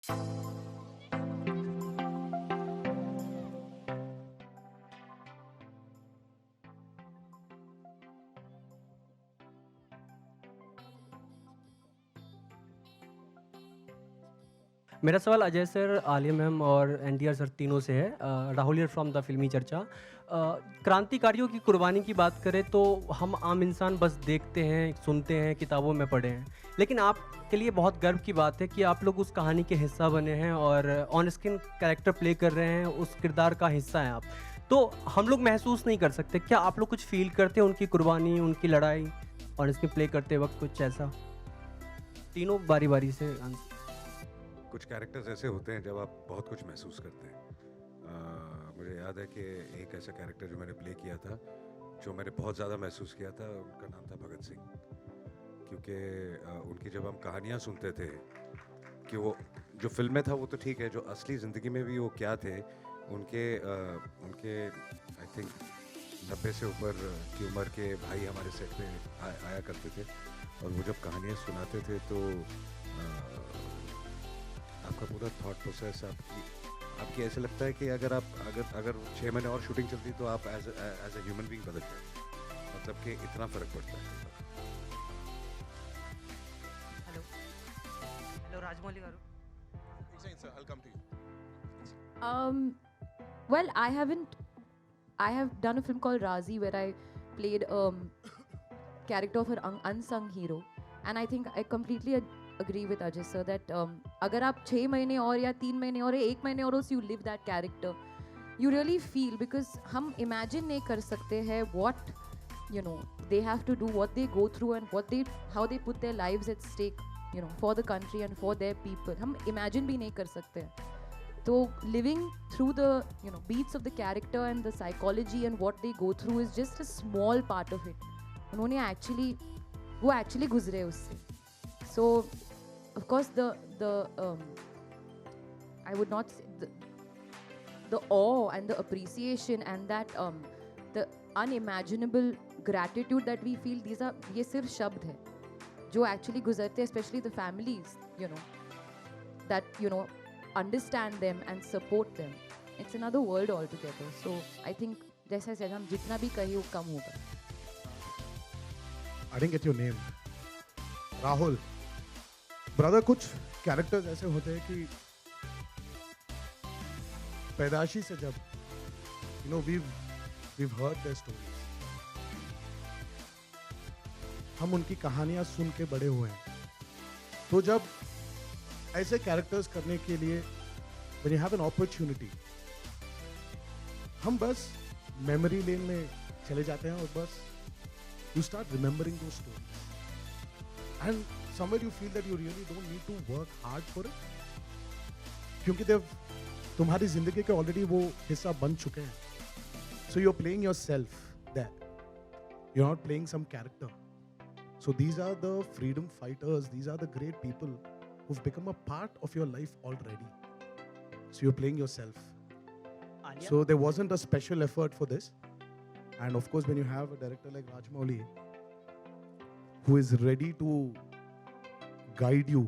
मेरा सवाल Ajay sir, Alia ma'am और एनटीआर सर तीनों से है। राहुल हियर फ्रॉम द फिल्मी चर्चा। क्रांतिकारियों की कुर्बानी की बात करें तो हम आम इंसान बस देखते हैं, सुनते हैं, किताबों में पढ़े हैं, लेकिन आपके लिए बहुत गर्व की बात है कि आप लोग उस कहानी के हिस्सा बने हैं और ऑन स्क्रीन कैरेक्टर प्ले कर रहे हैं, उस किरदार का हिस्सा हैं आप। तो हम लोग महसूस नहीं कर सकते, क्या आप लोग कुछ फील करते हैं उनकी कुर्बानी, उनकी लड़ाई ऑन स्क्रीन प्ले करते वक्त? कुछ ऐसा, तीनों बारी बारी से आंसर। कुछ कैरेक्टर्स ऐसे होते हैं जब आप बहुत कुछ महसूस करते हैं। मुझे याद है कि एक ऐसा कैरेक्टर जो मैंने प्ले किया था, जो मैंने बहुत ज़्यादा महसूस किया था, उनका नाम था भगत सिंह। क्योंकि उनकी जब हम कहानियाँ सुनते थे कि वो जो फिल्म में था वो तो ठीक है, जो असली ज़िंदगी में भी वो क्या थे, उनके आई थिंक 90 से ऊपर की उम्र के भाई हमारे सेट पे आया करते थे, और वो जब कहानियाँ सुनाते थे तो आपका पूरा थॉट प्रोसेस आपकी ऐसे लगता है कि अगर 6 महीने और शूटिंग चलती तो आप एज ए ह्यूमन बीइंग बदल जाए, मतलब कि इतना फर्क पड़ता है। Hello hello Rajamouli garu. Sir, I'll come to you. Well, I have done a film called Razi where I played character of an unsung hero, and I think I completely agree with Ajay sir that अगर आप 6 महीने और या 3 महीने और 1 महीने और you live that character, you really feel, because हम imagine नहीं कर सकते हैं what you know they have to do, what they go through, and how they put their lives at stake, you know, for the country and for their people. हम imagine भी नहीं कर सकते. तो living through the beats of the character and the psychology and what they go through is just a small part of it. उन्होंने वो actually गुजरे उससे. So of course I would not say the awe and the appreciation and that the unimaginable gratitude that we feel, ये सिर्फ शब्द है जो actually गुजरते, especially the families, that understand them and support them. It's another world altogether. So I think जैसा said, हम जितना भी कहिए वो कम होगा. I didn't get your name. Rahul. Brother, कुछ कैरेक्टर्स ऐसे होते हैं कि पैदाशी से जब we've heard their stories, हम उनकी कहानियां सुन के बड़े हुए हैं. तो जब ऐसे कैरेक्टर्स करने के लिए when you have an opportunity, हम बस मेमोरी लेन में चले जाते हैं और बस you start remembering those stories, and somewhere you feel that you really don't need to work hard for it, क्योंकि तुम्हारी जिंदगी के ऑलरेडी वो हिस्सा बन चुके हैं. So you're playing yourself there. You're not playing some character. So these are the freedom fighters. These are the great people who've become a part of your life already. So you're playing yourself. Alia? So there wasn't a special effort for this. And of course, when you have a director like Rajmouli, who is ready to guide you,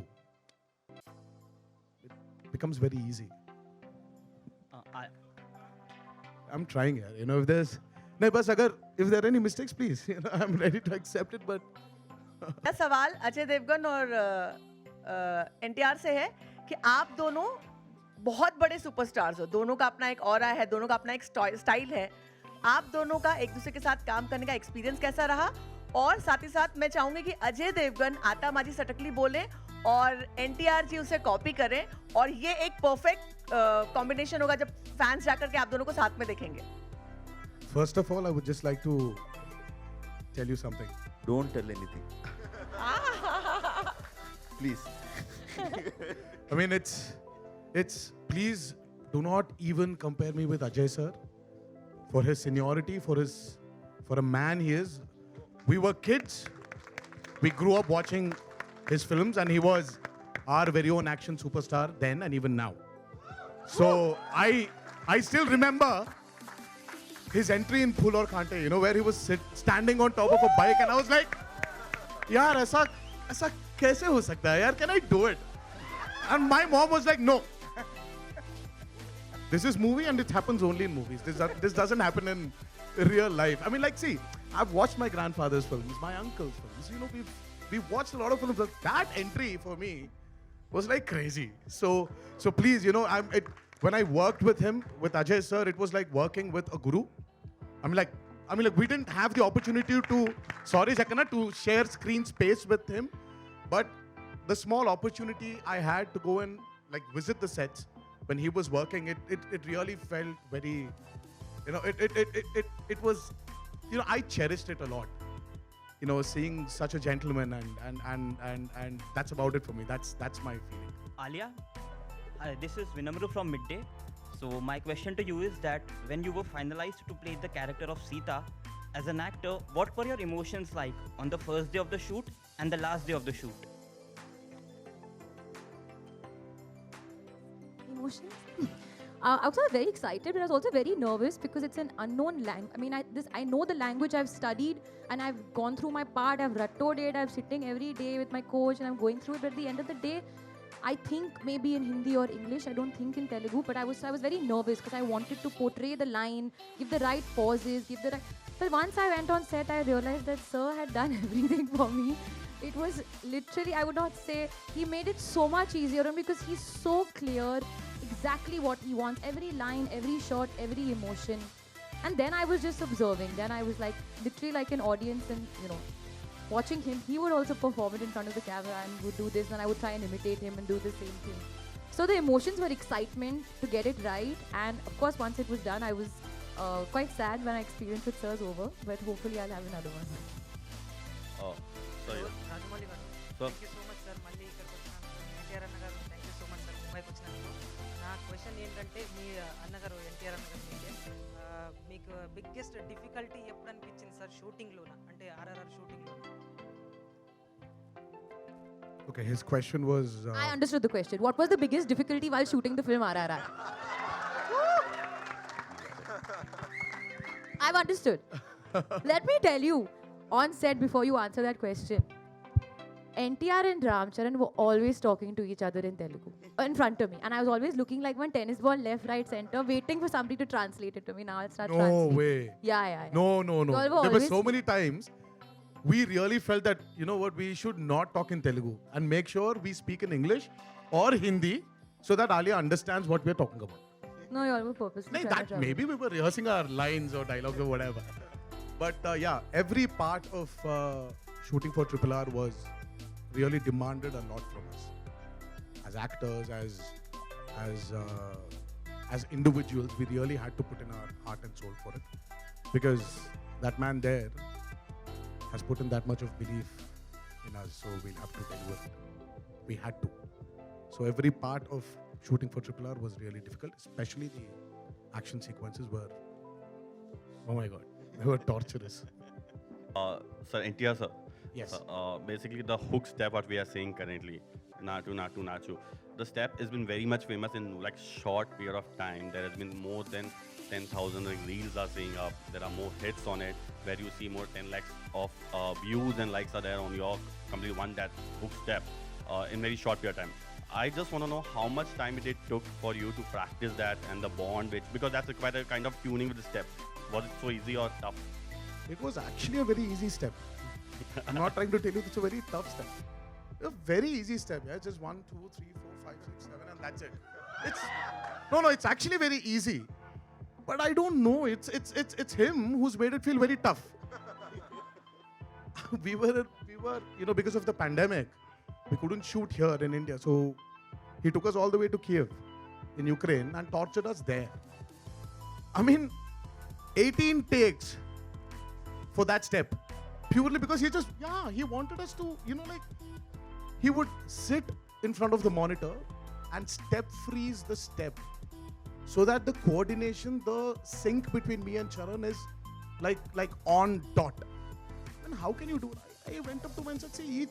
it becomes very easy. I'm trying here. If there's if there are any mistakes, please, I'm ready to accept it. But मेरा सवाल अजय देवगन और एनटीआर से है कि आप दोनों बहुत बड़े सुपरस्टार्स हो, दोनों का अपना एक ऑरा है, दोनों का अपना एक स्टाइल है. आप दोनों का एक दूसरे के साथ काम करने का एक्सपीरियंस कैसा रहा? और साथ ही साथ मैं चाहूंगी कि अजय देवगन आता माजी सटकली बोले और एनटीआर जी उसे कॉपी करें, और ये एक परफेक्ट कॉम्बिनेशन होगा जब फैंस जाकर के आप दोनों को साथ में देखेंगे. first of all, I would just like to tell you something. Don't tell anything. Please. I mean, it's please do not even compare me with Ajay sir for his seniority, for a man he is. We were kids. We grew up watching his films, and he was our very own action superstar then and even now. So I still remember his entry in Phul Aur Kante, where he was standing on top of a bike, and I was like, यार ऐसा कैसे हो सकता है यार? Can I do it? And my mom was like, no. This is movie and it happens only in movies. This doesn't happen in real life. I mean, like, see, I've watched my grandfather's films, my uncle's films. You know, we've watched a lot of films. But that entry for me was like crazy. So please, you know, when I worked with him, with Ajay sir, it was like working with a guru. I mean, like, we didn't have the opportunity to, sorry, Jakana, to share screen space with him. But the small opportunity I had to go and like visit the sets when he was working, it really felt very, you know, it was, you know, I cherished it a lot. You know, seeing such a gentleman and that's about it for me. That's my feeling. Alia, hi, this is Vinamru from Midday. So my question to you is that when you were finalized to play the character of Sita, as an actor, what were your emotions like on the first day of the shoot and the last day of the shoot? Emotions? I was very excited, but I was also very nervous because it's an unknown language. I mean, I know the language, I've studied, and I've gone through my part, I've rattoed it, I'm sitting every day with my coach, and I'm going through it. But at the end of the day, I think maybe in Hindi or English, I don't think in Telugu, but I was very nervous because I wanted to portray the line, give the right pauses, give the right... But once I went on set, I realized that Sir had done everything for me. It was literally, I would not say, he made it so much easier because he's so clear exactly what he wants, every line, every shot, every emotion. And then I was just observing. Then I was like, literally like an audience and, you know, watching him. He would also perform it in front of the camera and would do this, and I would try and imitate him and do the same thing. So the emotions were excitement to get it right. And of course, once it was done, I was quite sad when I experienced with Sir's over, but hopefully I'll have another one. Rajamouli గారు Sir. Thank you so much sir మళ్ళీ ఇక్కడికి వచ్చినందుకు ఎన్టీఆర్ అన్న గారు thank you so much sir ముంబైకి వచ్చినందుకు నా question ఏంటంటే మీ అన్నగారు ఎన్టీఆర్ అన్నగారు మీకు బిగ్గెస్ట్ డిఫికల్టీ ఎప్పుడు అనిపించింది సార్ షూటింగ్లోన అంటే ఆర్ఆర్ఆర్ షూటింగ్లో Okay, his question was. I understood the question. What was the biggest difficulty while shooting the film RRR? I've understood. Let me tell you, on set before you answer that question, NTR and Ramcharan were always talking to each other in Telugu in front of me. And I was always looking like one tennis ball, left, right, center, waiting for somebody to translate it to me. Now I'll start No translating. way. Yeah. No. You all were There were always- so many times we really felt that, you know what, we should not talk in Telugu and make sure we speak in English or Hindi so that Alia understands what we're talking about. No, you all were purposely Like trying that, to trouble. maybe we were rehearsing our lines or dialogues or whatever. But yeah, every part of shooting for Triple R was really demanded a lot from us. As actors, as individuals, we really had to put in our heart and soul for it. Because that man there has put in that much of belief in us, so we'll have to deliver it. We had to. So every part of shooting for Triple R was really difficult, especially the action sequences were, oh my god, they were torturous. Sir, NTR sir. Yes. Basically, the hook step what we are saying currently, Natu Natu Nachu. The step has been very much famous in like short period of time. There has been more than 10,000 like, reels are saying up. There are more hits on it where you see more 10 lakhs of views and likes are there on your completely one that hook step in very short period of time. I just want to know how much time it took for you to practice that and the bond, which because that's quite a kind of tuning with the step. Was it so easy or tough? It was actually a very easy step. I'm not trying to tell you it's a very tough step. It's a very easy step. Yeah, just 1, 2, 3, 4, 5, 6, 7, and that's it. It's no. It's actually very easy. But I don't know. It's him who's made it feel very tough. we were, you know, because of the pandemic, we couldn't shoot here in India. So he took us all the way to Kiev in Ukraine and tortured us there. I mean, 18 takes for that step. Purely because he wanted us to, you know, like, he would sit in front of the monitor and step freeze the step so that the coordination, the sync between me and Charan is like on dot. And how can you do it? I went up to him and said, see,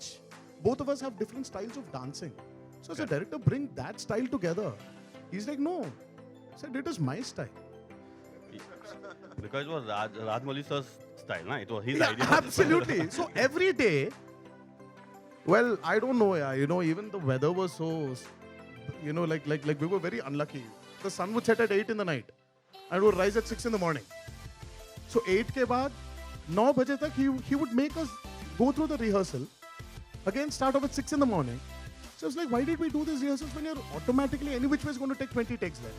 both of us have different styles of dancing. So as a director, bring that style together. He's like, no. I said, it is my style. Because it was Rajmouli sir's style, na? It was his Yeah, idea. absolutely. So every day, well, I don't know, yeah, you know, even the weather was so you know, like we were very unlucky. The sun would set at 8 in the night and would rise at 6 in the morning. So 8 ke baad, 9 baje tak he would make us go through the rehearsal. Again, start off at 6 in the morning. So it's like, why did we do these rehearsals when you're automatically any which way is going to take 20 takes there?